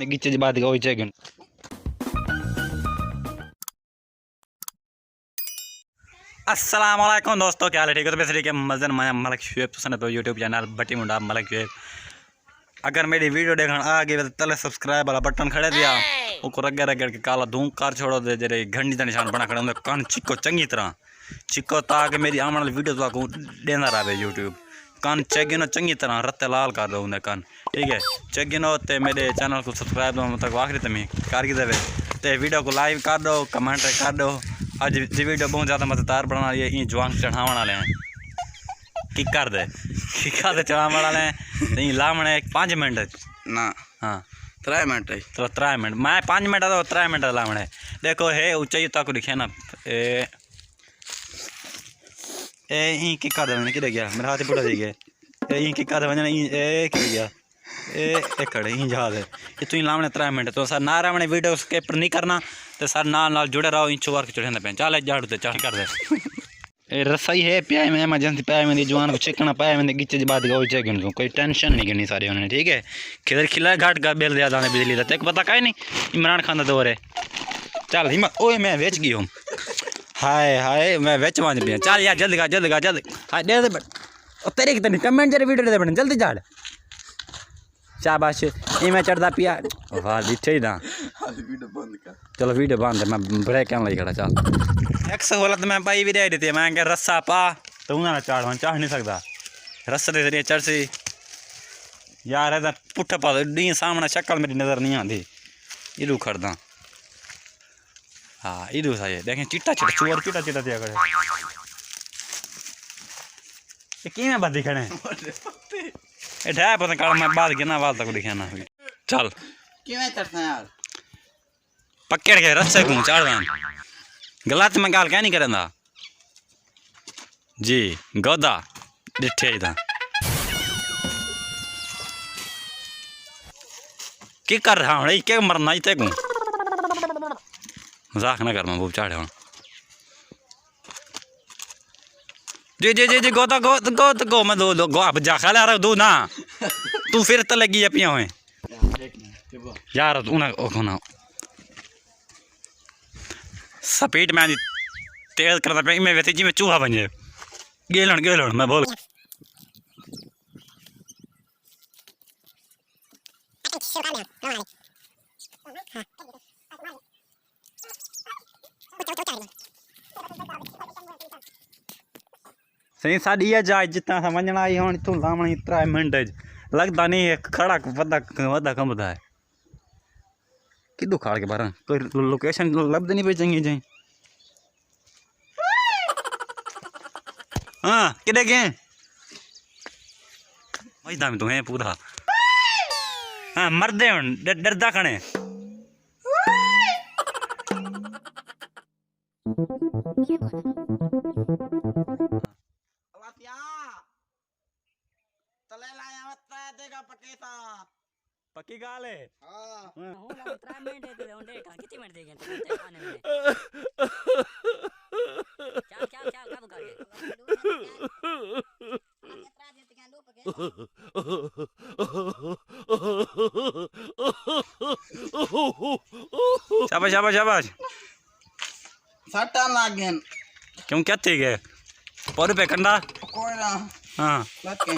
गिच्चे जी बात गई चाहिए। अस्सलाम वालेकुम दोस्तों, क्या हाल है? ठीक है तो वैसे ठीक है। मज़न मैं मलक शुएब तो सने पे यूट्यूब चैनल बटी मुंडा मलक शुएब। अगर मेरी वीडियो देखना आ गई तो तले सब्सक्राइब वाला बटन खड़े दिया उसको रगड़ रगड़ के काला धूम कर छोड़ो दे जरे घंटी का निशान बना खड़े कान चिको चंगी तरह चिको ताकि मेरी आने वाली वीडियो तो देना रहे यूट्यूब कान चेगिनो चंगी तरह रत्ते लाल कर दो उन्हें कान, ठीक है। चेगिनो ते मेरे चैनल को सब्सक्राइब दो मतलब आखिरी तमी कर देवे ते वीडियो को लाइक कर दो, कमेंट कर दो। आज जी वीडियो बहुत ज़्यादा मज़ेदार बना रही है। ये जवान चढ़ाव वाले हैं किकर दे चढ़ाव वाले हैं लामने 5 मिनट ना हाँ 3 मिनट तो 3 मिनट मैं 5 मिनट तो 3 मिनट लामने देखो है ऊंचाई तक दिखे ना ए ई की कर दे कि गया मेरा हाथ पुड़ा दी गया ए की कर वजन ए कि गया ए खड़े ही जहाज है ये तू लामने 3 मिनट तो सर ना रामने वीडियो स्किप नहीं करना तो सर नाल जुड़े रहो इंचो वर्क चढ़े पे चल झाड़ू ते चढ़ कर दे ए रसाई है प्याय में एमरजेंसी प्याय में जवान को चिकना पाया में गिच्चे बात गई चाहिए कोई टेंशन नहीं करनी सारी उन्होंने, ठीक है। खिलर खिला घाट का बिल दिया दाने बिजली का तेक पता कहीं नहीं इमरान खान का दौर है। चल हिम्मत ओए मैं बेच गई हूँ हाय हाय मैं बेच मान पिया चल यार जल्दी का जल्दी हाय दे दे तेरे की तनी कमेंट जरे वीडियो दे बन जल्दी झाड़ शाबाश ये मैं चढ़दा पिया वाह दिखे ही ना वीडियो बंद कर चलो वीडियो बंद है मैं ब्रेक क्या लगी खड़ा चल एक सहूलत मैं पाई भी दे देती है मैं क्या रस्सा पा तो उन्हें चढ़ नहीं सकता रस्से के जरिए चढ़ सी यार है पुट्ठा पा डी सामने शक्ल मेरी नज़र नहीं आती इधू खड़दा हाँ इधू सा ये देखें चिट्टा चोर चिट्टा दिया करे कि मैं बात दिखने ये ढाई पता काल मैं बात गिना वाल तक दिखाना चल किवें चढ़ना यार पकड़ के रस्से को चढ़दा गलत में गाल क्या नहीं करेंदा जी गोदा डिठे ही था की कर रहा हूँ क्या मरना ही तेकू मजाक ना कर मैं वो चाड़े हूँ जी जी जी जी गोदा गो मैं दो गो अब जा खा ला रहा दो ना तू फिर तो लगी है पिया हुए यार उन्हें ना स्पीड में तेज करता पे मैं वैसे जी में चूहा बन जाए गेलन मैं बोल सही साड़ी है जाए जितना समझना आई हूँ तू लामणी 3 मिनट लगता नहीं है खड़ा वदा कमदा है कि खाड़ के बारह कोई लोकेशन लभद नहीं पे चंगी जाए हाँ कि गए वही दाम तुम्हें पूरा हाँ मरदे हूँ डरदा खने पक्की गाल है हाँ हूं 3 मिनट दे ओंडे का कितने मिनट देगे तो खाने में क्या कब कर शाबाश सट्टा लाग गया क्यों क्या थी गए पर पे कंडा कोई ना हाँ लग के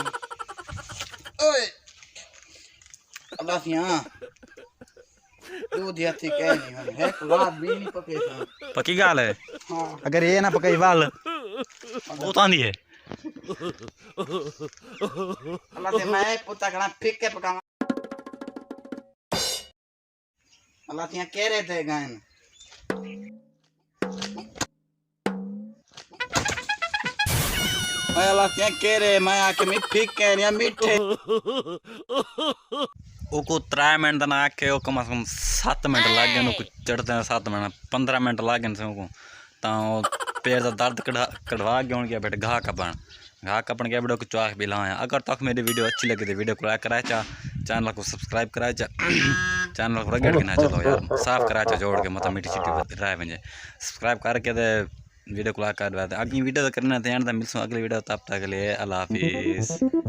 ओए अल्लाह सिया दो दिया थी कह नहीं है रात भी नहीं पके था पक्की गाल है हां अगर ये ना पकई वाल बहुत आंधी है अल्लाह से मैं पुता कना फिक के पकावा अल्लाह सिया कह रहे थे गायन अल्लाह सिया कह रहे मैं आके मैं फिक कह रहा मीठे उको 3 मिनट ना आके वो कम से कम 7 मिनट लग गए उनको चढ़ते हैं 7 मिनट 15 मिनट लग गए उनको तो पैर का दर्द कढ़वा गया उनके बेटे घाह कपन के बेटे को चाक भी लाया। अगर तक मेरी वीडियो अच्छी लगी तो वीडियो को लाइक कराए चैनल को सब्सक्राइब कराए चैनल को रगड़ के ना चलो यार साफ कराए जोड़ के मतलब मीठी चिट्ठी राय बन जाए सब्सक्राइब करके वीडियो को लाइक कर अगली वीडियो तो करना ध्यान मिलूँ अगली वीडियो तब तक के लिए अल्लाह हाफिज़।